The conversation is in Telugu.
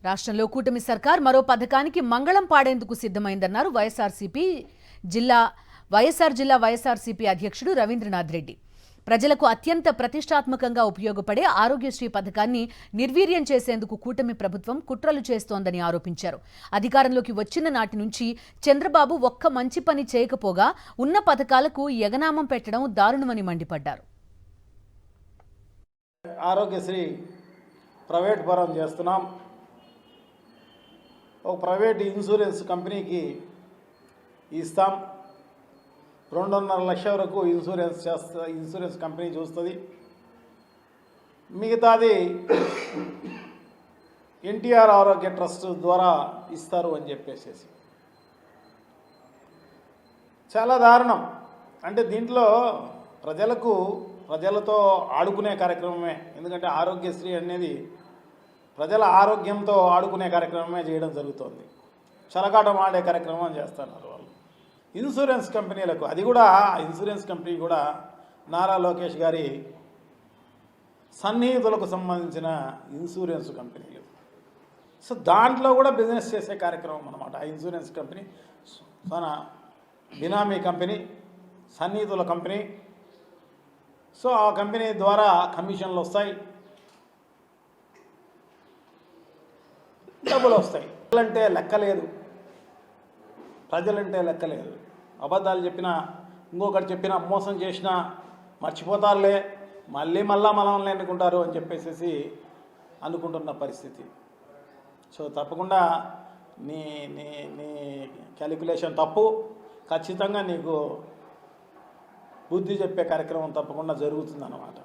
రాష్ట్రంలో కూటమి సర్కార్ మరో పథకానికి మంగళం పాడేందుకు సిద్ధమైందన్నారు వైఎస్ఆర్ జిల్లా వైఎస్ఆర్సీపీ అధ్యక్షుడు రవీంద్రనాథ్ రెడ్డి. ప్రజలకు అత్యంత ప్రతిష్టాత్మకంగా ఉపయోగపడే ఆరోగ్యశ్రీ పథకాన్ని నిర్వీర్యం చేసేందుకు కూటమి ప్రభుత్వం కుట్రలు చేస్తోందని ఆరోపించారు. అధికారంలోకి వచ్చిన నాటి నుంచి చంద్రబాబు ఒక్క మంచి పని చేయకపోగా ఉన్న పథకాలకు ఎగనామం పెట్టడం దారుణమని మండిపడ్డారు. ఆరోగ్యశ్రీ ప్రైవేట్ పరం చేస్తున్నాం. ఒక ప్రైవేట్ ఇన్సూరెన్స్ కంపెనీకి ఇస్తాం. 2.5 లక్షల వరకు ఇన్సూరెన్స్ కంపెనీ చూస్తుంది. మిగతాది ఎన్టీఆర్ ఆరోగ్య ట్రస్ట్ ద్వారా ఇస్తారు అని చెప్పేసి చాలా దారుణం. అంటే దీంట్లో ప్రజలతో ఆడుకునే కార్యక్రమమే. ఎందుకంటే ఆరోగ్యశ్రీ అనేది ప్రజల ఆరోగ్యంతో ఆడుకునే కార్యక్రమమే చేయడం జరుగుతుంది. చలకాటం ఆడే కార్యక్రమం చేస్తున్నారు వాళ్ళు. ఇన్సూరెన్స్ కంపెనీలకు, అది కూడా ఇన్సూరెన్స్ కంపెనీ కూడా నారా లోకేష్ గారి సన్నిహితులకు సంబంధించిన ఇన్సూరెన్స్ కంపెనీలు. సో దాంట్లో కూడా బిజినెస్ చేసే కార్యక్రమం అన్నమాట. ఆ ఇన్సూరెన్స్ కంపెనీ మన బినామీ కంపెనీ, సన్నిహితుల కంపెనీ. సో ఆ కంపెనీ ద్వారా కమిషన్లు వస్తాయి, డబ్బులు వస్తాయి. ప్రజలంటే లెక్కలేదు. అబద్ధాలు చెప్పినా, ఇంకొకటి చెప్పినా, మోసం చేసినా మర్చిపోతారులే, మళ్ళా మనల్ని ఎన్నుకుంటారు అని చెప్పేసి అనుకుంటున్న పరిస్థితి. సో తప్పకుండా నీ నీ నీ క్యాలిక్యులేషన్ తప్పు. ఖచ్చితంగా నీకు బుద్ధి చెప్పే కార్యక్రమం తప్పకుండా జరుగుతుందన్నమాట.